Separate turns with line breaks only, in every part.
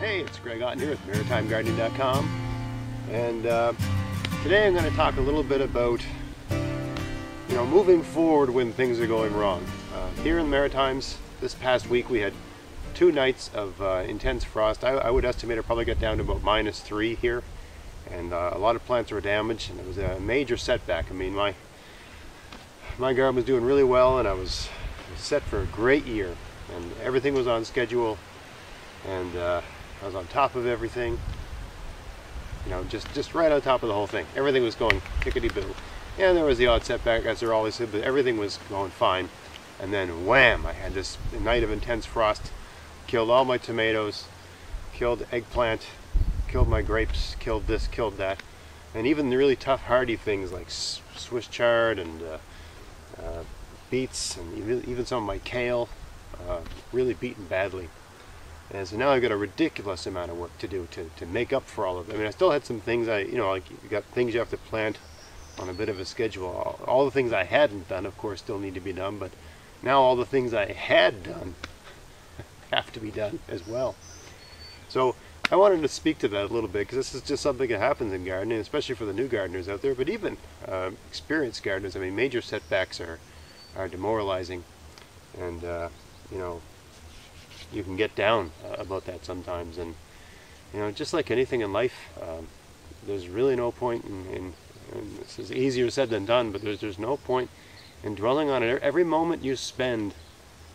Hey, it's Greg Otten here with MaritimeGardening.com, and today I'm going to talk a little bit about, moving forward when things are going wrong. Here in the Maritimes, this past week we had 2 nights of intense frost. I would estimate it probably got down to about -3 here, and a lot of plants were damaged, and it was a major setback. I mean, my garden was doing really well, and I was set for a great year, and everything was on schedule, and I was on top of everything, just right on top of the whole thing. Everything was going kickety-boo. And there was the odd setback, as there always is, but everything was going fine. And then wham, I had this night of intense frost, killed all my tomatoes, killed eggplant, killed my grapes, killed this, killed that. And even the really tough hardy things like Swiss chard and beets, and even some of my kale, really beaten badly. And so now I've got a ridiculous amount of work to do to make up for all of it. I mean, I still had some things like you got things you have to plant on a bit of a schedule. All the things I hadn't done, of course, still need to be done, but now all the things I had done have to be done as well. So I wanted to speak to that a little bit, because this is just something that happens in gardening, especially for the new gardeners out there, but even experienced gardeners. I mean, major setbacks are demoralizing, and you can get down about that sometimes. And just like anything in life, there's really no point in this is easier said than done, but there's no point in dwelling on it. Every moment you spend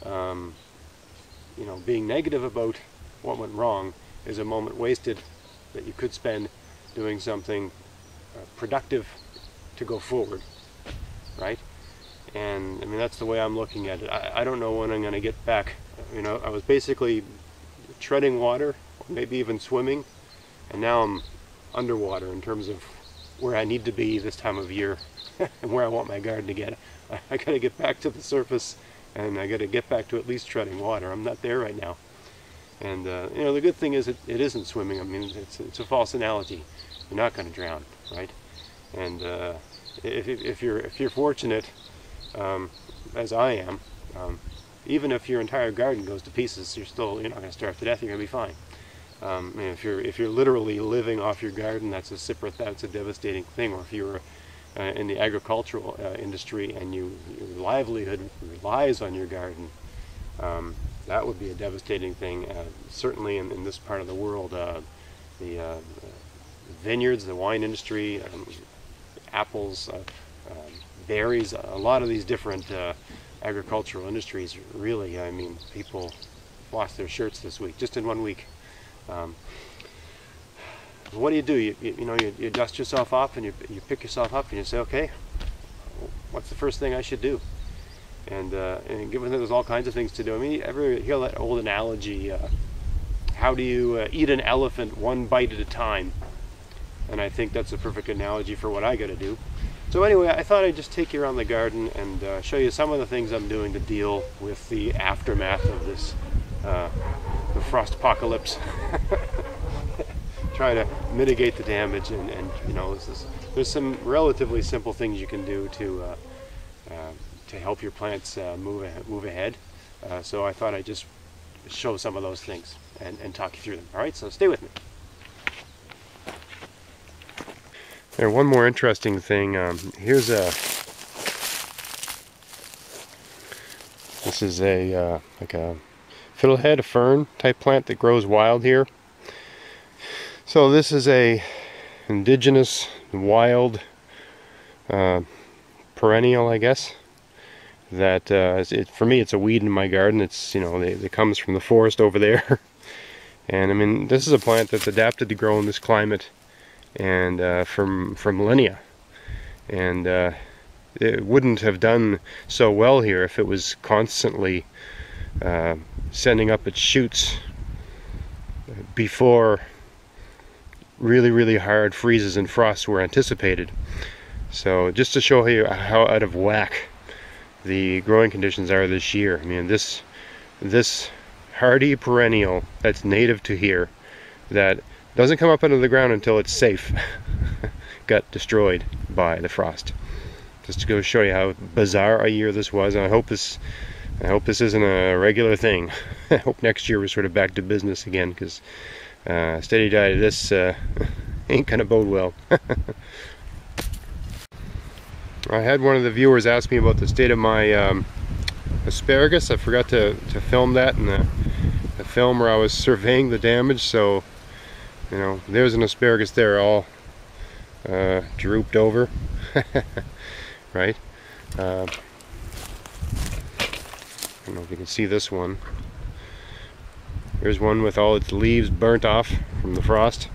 being negative about what went wrong is a moment wasted that you could spend doing something productive to go forward, right? And I mean, that's the way I'm looking at it. I don't know when I'm going to get back. I was basically treading water, or maybe even swimming, and now I'm underwater in terms of where I need to be this time of year and where I want my garden to get. I got to get back to the surface, and I got to get back to at least treading water. I'm not there right now. And the good thing is it isn't swimming. I mean, it's a false analogy. You're not going to drown, right? And if you're fortunate, as I am, even if your entire garden goes to pieces, you're not going to starve to death. You're going to be fine. And if you're literally living off your garden, that's a devastating thing. Or if you're in the agricultural industry and your livelihood relies on your garden, that would be a devastating thing. Certainly in this part of the world, the vineyards, the wine industry, apples, berries, a lot of these different agricultural industries, really, I mean, people lost their shirts this week, just in 1 week. What do? You dust yourself off, and you pick yourself up, and you say, okay, what's the first thing I should do? And given that there's all kinds of things to do, I mean, ever hear that old analogy, how do you eat an elephant one bite at a time? And I think that's a perfect analogy for what I got to do. So anyway, I thought I'd just take you around the garden and show you some of the things I'm doing to deal with the aftermath of this, the frost apocalypse. Try to mitigate the damage, and there's some relatively simple things you can do to help your plants move ahead. So I thought I'd just show some of those things and talk you through them. All right, so stay with me. And one more interesting thing, this is like a fiddlehead, a fern type plant that grows wild here. So this is a indigenous, wild, perennial, I guess, that for me it's a weed in my garden. It's it comes from the forest over there. And I mean, this is a plant that's adapted to grow in this climate and for millennia, and it wouldn't have done so well here if it was constantly sending up its shoots before really hard freezes and frosts were anticipated. So just to show you how out of whack the growing conditions are this year, I mean, this hardy perennial that's native to here, that doesn't come up out of the ground until it's safe, got destroyed by the frost. Just to go show you how bizarre a year this was. And I hope this isn't a regular thing. I hope next year we're sort of back to business again, because Steady diet of this ain't gonna bode well. I had one of the viewers ask me about the state of my asparagus. I forgot to film that in the film where I was surveying the damage, so you know, there's an asparagus there all drooped over. Right? I don't know if you can see this one. Here's one with all its leaves burnt off from the frost.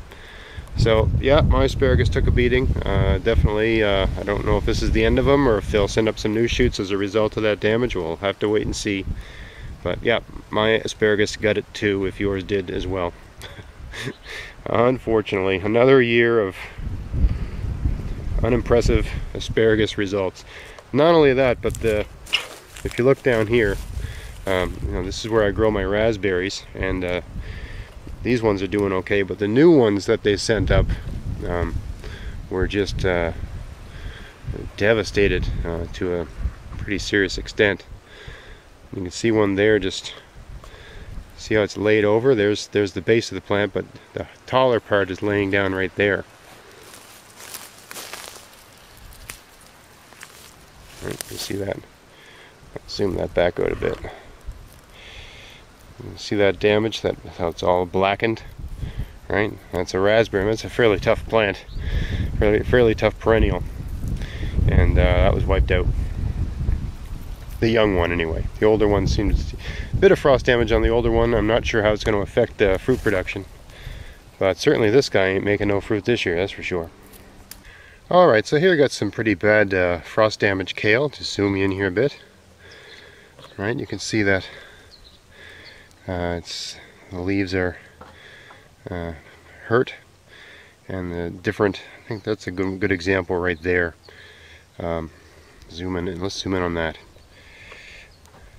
So yeah, my asparagus took a beating. Definitely, I don't know if this is the end of them or if they'll send up some new shoots as a result of that damage. We'll have to wait and see. But yeah, my asparagus got it too, if yours did as well. Unfortunately, another year of unimpressive asparagus results. Not only that, but if you look down here, you know, this is where I grow my raspberries, and these ones are doing okay, but the new ones that they sent up were just devastated to a pretty serious extent. You can see one there, just see how it's laid over. There's the base of the plant, but the taller part is laying down right there. Right, you see that? I'll zoom that back out a bit. You see that damage? That how it's all blackened, right? That's a raspberry. That's a fairly tough plant, fairly tough perennial, and that was wiped out. The young one, anyway. The older one seems a bit of frost damage on the older one. I'm not sure how it's going to affect the fruit production, but certainly this guy ain't making no fruit this year. That's for sure. All right, so here I got some pretty bad frost damage kale. Just zoom in here a bit. Right, you can see that. The leaves are hurt, and the different. I think that's a good example right there. Zoom in, and let's zoom in on that.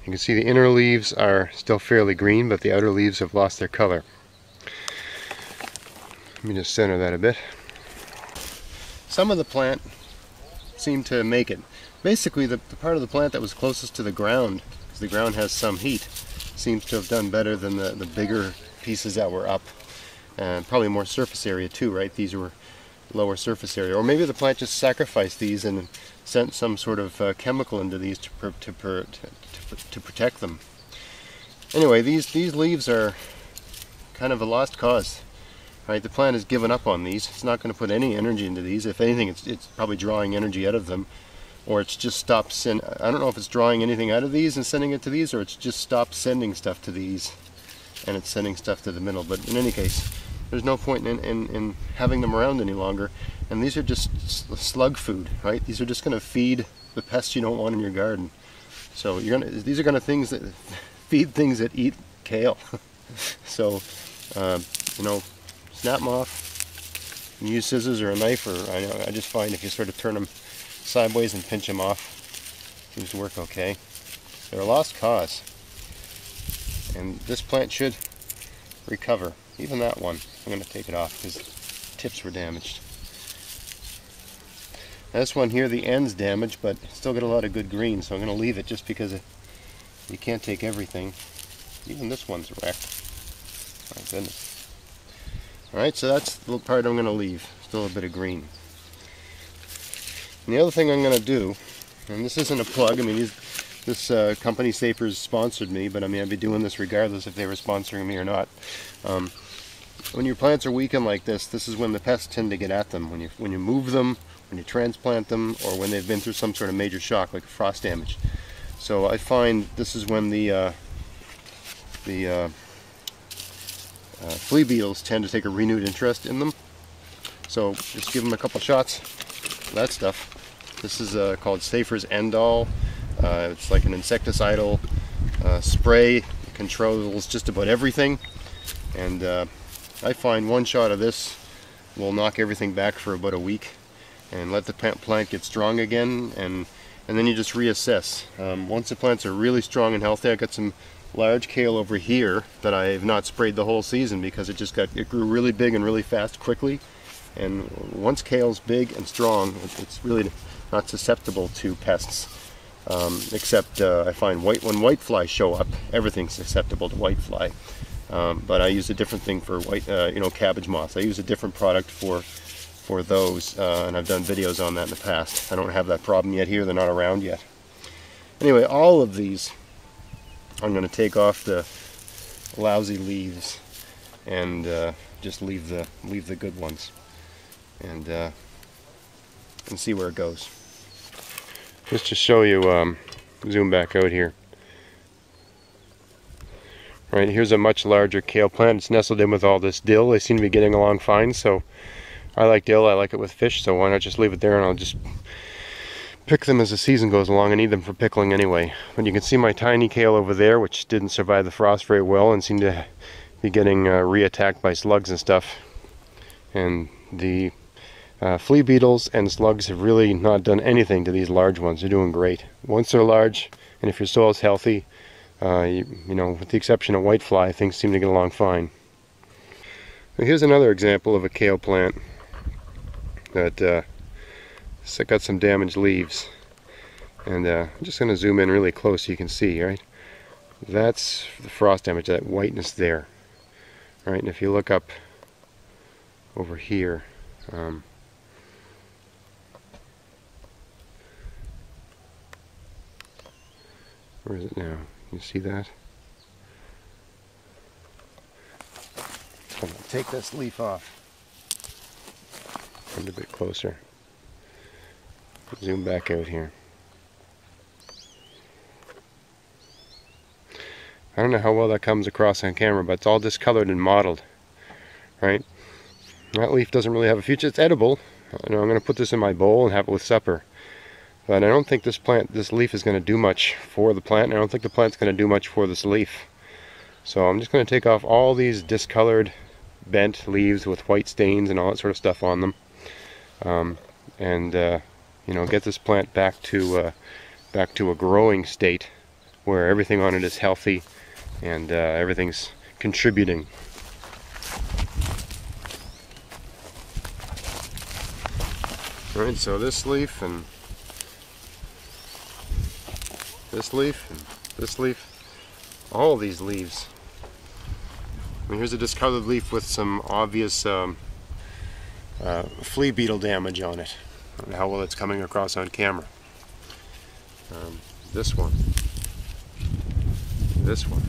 You can see the inner leaves are still fairly green, but the outer leaves have lost their color. Let me just center that a bit. Some of the plant seemed to make it. Basically, the part of the plant that was closest to the ground, because the ground has some heat, seems to have done better than the bigger pieces that were up. And probably more surface area too, right? These were lower surface area. Or maybe the plant just sacrificed these and sent some sort of chemical into these to protect them. Anyway, these leaves are kind of a lost cause. Right? The plant has given up on these. It's not going to put any energy into these. If anything, it's probably drawing energy out of them. Or it's just stopped sending. I don't know if it's drawing anything out of these and sending it to these, or it's just stopped sending stuff to these and it's sending stuff to the middle. But in any case, there's no point in having them around any longer. And these are just slug food, right? These are just going to feed the pests you don't want in your garden. So these are going to feed things that eat kale. So you know, snap them off. You can use scissors or a knife, or I just find if you sort of turn them sideways and pinch them off, seems to work okay. They're a lost cause, and this plant should recover. Even that one, I'm going to take it off because tips were damaged. Now this one here, the end's damaged, but still got a lot of good green, so I'm going to leave it just because you can't take everything. Even this one's wrecked. My goodness. Alright, so that's the part I'm going to leave. Still a bit of green. And the other thing I'm going to do, and this isn't a plug, I mean this company Sapers sponsored me, but I mean I'd be doing this regardless if they were sponsoring me or not. When your plants are weakened like this is when the pests tend to get at them. When you move them, when you transplant them, or when they've been through some sort of major shock like frost damage. So I find this is when the flea beetles tend to take a renewed interest in them. So just give them a couple shots of that stuff. This is called Safer's Endall. It's like an insecticidal spray. It controls just about everything. And I find one shot of this will knock everything back for about a week and let the plant get strong again, and then you just reassess. Once the plants are really strong and healthy, I've got some large kale over here that I have not sprayed the whole season because it grew really big and really fast quickly. And once kale's big and strong, it's really not susceptible to pests, except I find when whiteflies show up, everything's susceptible to whitefly. but I use a different thing for white, cabbage moths. I use a different product for those, and I've done videos on that in the past. I don't have that problem yet here, they're not around yet. Anyway, all of these, I'm going to take off the lousy leaves and just leave the good ones, and see where it goes. Just to show you, zoom back out here. Right, here's a much larger kale plant. It's nestled in with all this dill. They seem to be getting along fine, so I like dill. I like it with fish, so why not just leave it there, and I'll just pick them as the season goes along. I need them for pickling anyway. But you can see my tiny kale over there, which didn't survive the frost very well and seemed to be getting re-attacked by slugs and stuff. And the flea beetles and slugs have really not done anything to these large ones. They're doing great. Once they're large, and if your soil's healthy, you know, with the exception of whitefly, things seem to get along fine. Now here's another example of a kale plant that got some damaged leaves, and I'm just going to zoom in really close so you can see. Right, that's the frost damage, that whiteness there. Right, and if you look up over here, where is it now? You see that? I'm going to take this leaf off. Come a bit closer. Zoom back out here. I don't know how well that comes across on camera, but it's all discolored and mottled. Right? That leaf doesn't really have a future. It's edible. You know, I'm going to put this in my bowl and have it with supper. But I don't think this leaf is going to do much for the plant, and I don't think the plant's going to do much for this leaf. So I'm just going to take off all these discolored, bent leaves with white stains and all that sort of stuff on them, and you know, get this plant back to a growing state where everything on it is healthy and everything's contributing. All right, so this leaf and this leaf and this leaf, all these leaves. I mean, here's a discolored leaf with some obvious flea beetle damage on it. I don't know how well it's coming across on camera. This one. This one.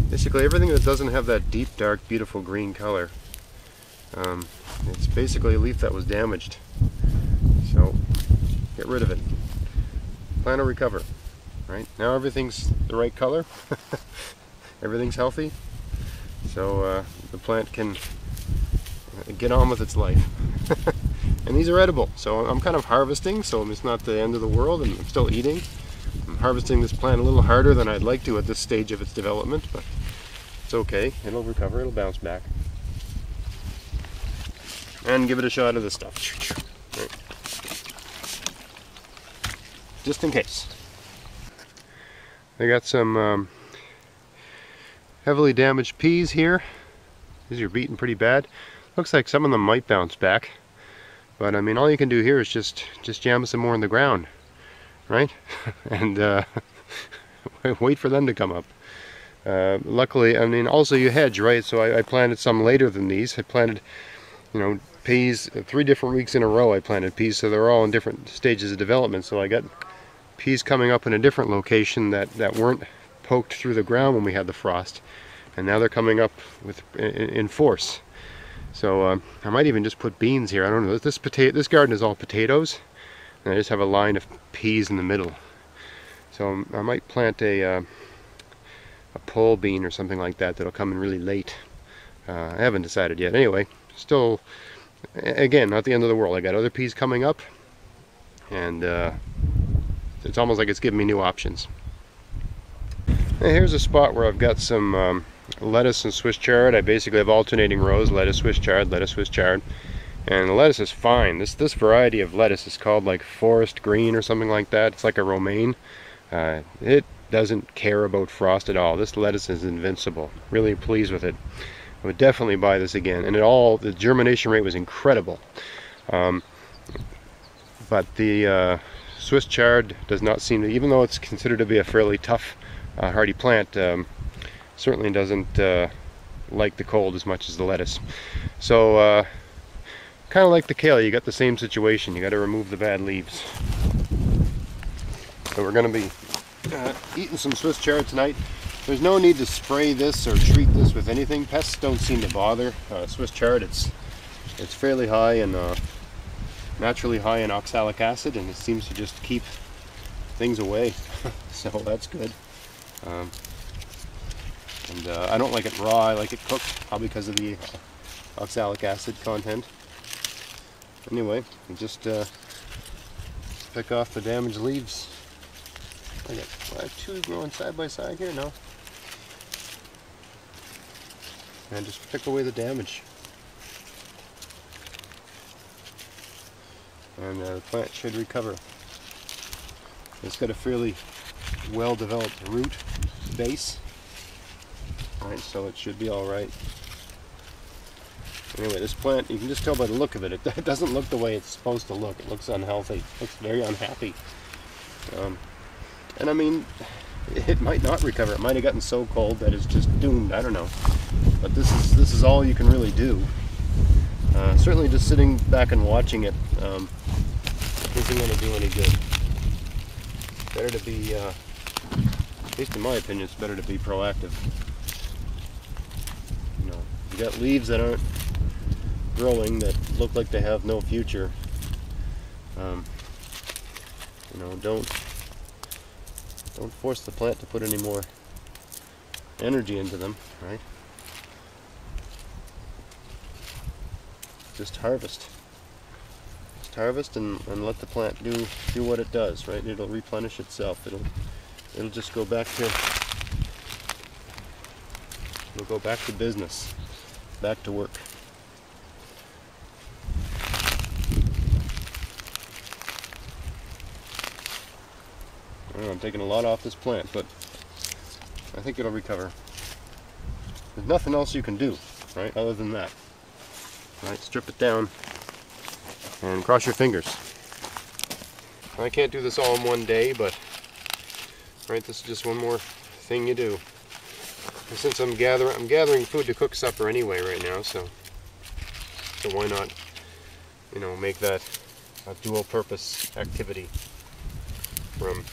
Basically everything that doesn't have that deep, dark, beautiful green color. It's basically a leaf that was damaged. So, get rid of it. Plant will recover. Right? Now everything's the right color. Everything's healthy. So the plant can get on with its life. And these are edible. So I'm kind of harvesting, so it's not the end of the world, and I'm still eating. I'm harvesting this plant a little harder than I'd like to at this stage of its development, but it's okay. It'll recover, it'll bounce back. And give it a shot of this stuff. Right. Just in case. I got some heavily damaged peas here. These are beaten pretty bad. Looks like some of them might bounce back. But I mean, all you can do here is just jam some more in the ground, right? And wait for them to come up. Luckily, I mean, also you hedge, right? So I planted some later than these. I planted, you know, peas 3 different weeks in a row. I planted peas, so they're all in different stages of development. So I got peas coming up in a different location that weren't poked through the ground when we had the frost, and now they're coming up in force. So I might even just put beans here. I don't know. This garden is all potatoes, and I just have a line of peas in the middle. So I might plant a pole bean or something like that that'll come in really late. I haven't decided yet. Anyway, still, again, not the end of the world. I got other peas coming up, and it's almost like it's giving me new options. And here's a spot where I've got some lettuce and Swiss chard. I basically have alternating rows: lettuce, Swiss chard, lettuce, Swiss chard. And the lettuce is fine. This variety of lettuce is called like forest green or something like that. It's like a romaine. It doesn't care about frost at all. This lettuce is invincible. Really pleased with it. I would definitely buy this again. And the germination rate was incredible. But the Swiss chard does not seem to, even though it's considered to be a fairly tough, hardy plant, certainly doesn't like the cold as much as the lettuce. So kind of like the kale, you got the same situation. You got to remove the bad leaves. So we're going to be eating some Swiss chard tonight. There's no need to spray this or treat this with anything. Pests don't seem to bother. Swiss chard, it's fairly high and naturally high in oxalic acid, and it seems to just keep things away. So that's good. And I don't like it raw. I like it cooked, probably because of the oxalic acid content. Anyway, we just pick off the damaged leaves. I got two growing side by side here now. And just pick away the damage. And the plant should recover. It's got a fairly well-developed root base. Alright, so it should be alright. Anyway, this plant, you can just tell by the look of it, it doesn't look the way it's supposed to look. It looks unhealthy. It looks very unhappy. And I mean, it might not recover. It might have gotten so cold that it's just doomed. I don't know. But this is all you can really do. Certainly just sitting back and watching it isn't going to do any good. Better to be, at least in my opinion, it's better to be proactive. You know, you got leaves that aren't growing, that look like they have no future. You know, don't force the plant to put any more energy into them, right? Just harvest. Just harvest and let the plant do what it does, right? It'll replenish itself. It'll just go back to business, back to work. I don't know, I'm taking a lot off this plant, but I think it'll recover. There's nothing else you can do, right, other than that. Right, strip it down and cross your fingers. I can't do this all in one day, but right, this is just one more thing you do. And since I'm gathering food to cook supper anyway right now, so why not, you know, make that a dual purpose activity from,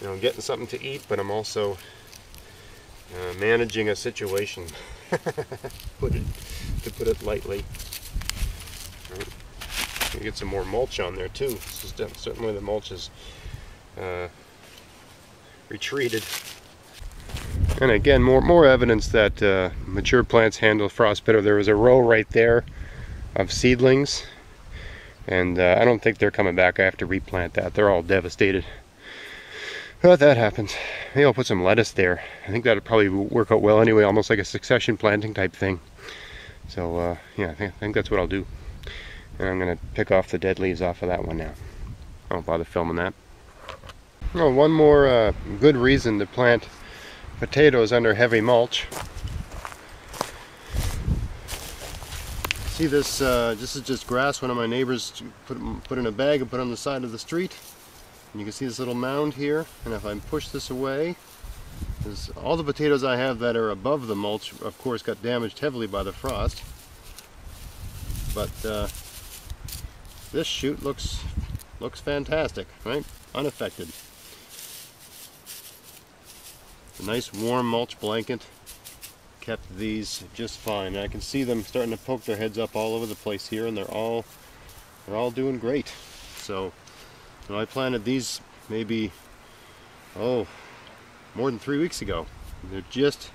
you know, getting something to eat, but I'm also managing a situation. To put it lightly. Right. You get some more mulch on there too. This is certainly the mulch is retreated. And again, more evidence that mature plants handle frost better. There was a row right there of seedlings, and I don't think they're coming back. I have to replant that. They're all devastated. But that happens. Maybe I'll put some lettuce there. I think that'll probably work out well anyway, almost like a succession planting type thing. So yeah, I think that's what I'll do. And I'm going to pick off the dead leaves off of that one now. I won't bother filming that. Oh, one more good reason to plant potatoes under heavy mulch. See this? This is just grass one of my neighbors put in a bag and put on the side of the street. And you can see this little mound here, and if I push this away, all the potatoes I have that are above the mulch, of course, got damaged heavily by the frost. But this shoot looks fantastic, right? Unaffected. A nice warm mulch blanket kept these just fine. And I can see them starting to poke their heads up all over the place here, and they're all doing great. So. Well, I planted these maybe, more than 3 weeks ago. They're just,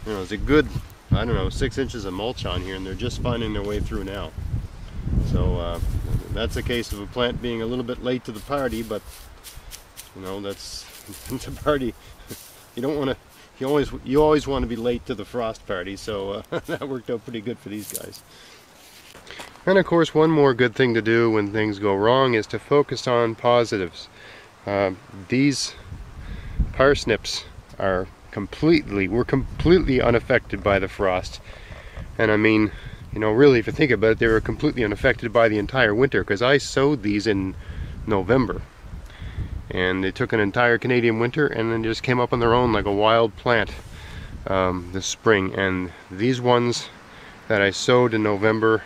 you know, it's a good, I don't know, 6 inches of mulch on here, and they're just finding their way through now. So that's a case of a plant being a little bit late to the party, but you know, that's it's a party. You don't want to. You always want to be late to the frost party. So that worked out pretty good for these guys. And of course, one more good thing to do when things go wrong is to focus on positives. These parsnips are were completely unaffected by the frost. And I mean, you know, really, if you think about it, they were completely unaffected by the entire winter, because I sowed these in November. And they took an entire Canadian winter and then just came up on their own like a wild plant. this spring, and these ones that I sowed in November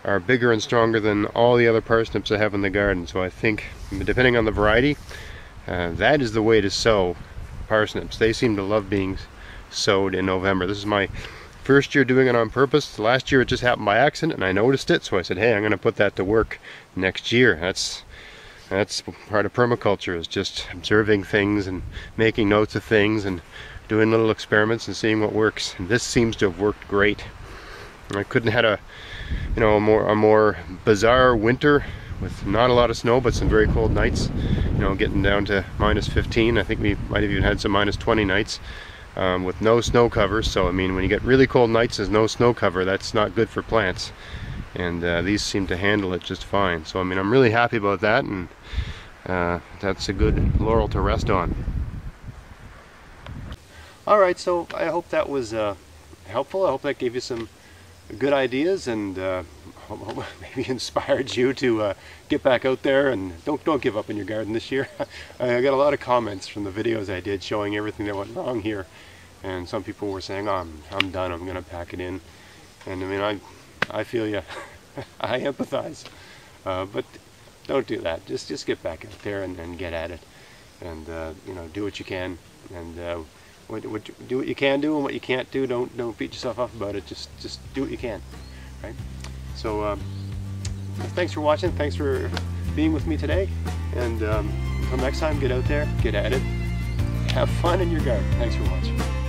are bigger and stronger than all the other parsnips I have in the garden. So I think, depending on the variety, that is the way to sow parsnips. They seem to love being sowed in November. This is my first year doing it on purpose. Last year it just happened by accident and I noticed it, so I said, hey, I'm going to put that to work next year. That's part of permaculture, is just observing things and making notes of things and doing little experiments and seeing what works. And this seems to have worked great. I couldn't have had a more bizarre winter with not a lot of snow but some very cold nights, getting down to -15. I think we might have even had some -20 nights with no snow cover. So I mean, when you get really cold nights, there's no snow cover, that's not good for plants, and these seem to handle it just fine. So I mean, I'm really happy about that, and that's a good laurel to rest on. Alright, so I hope that was helpful. I hope that gave you some good ideas, and maybe inspired you to get back out there and don't give up in your garden this year. I got a lot of comments from the videos I did showing everything that went wrong here, and some people were saying, oh, I'm done, I'm gonna pack it in. And I mean, I feel you. I empathize, but don't do that. Just get back out there and get at it, and do what you can, and do what you can do, and what you can't do, don't beat yourself up about it. Just do what you can, right? So thanks for watching, thanks for being with me today, and until next time, get out there, get at it, have fun in your garden. Thanks for watching.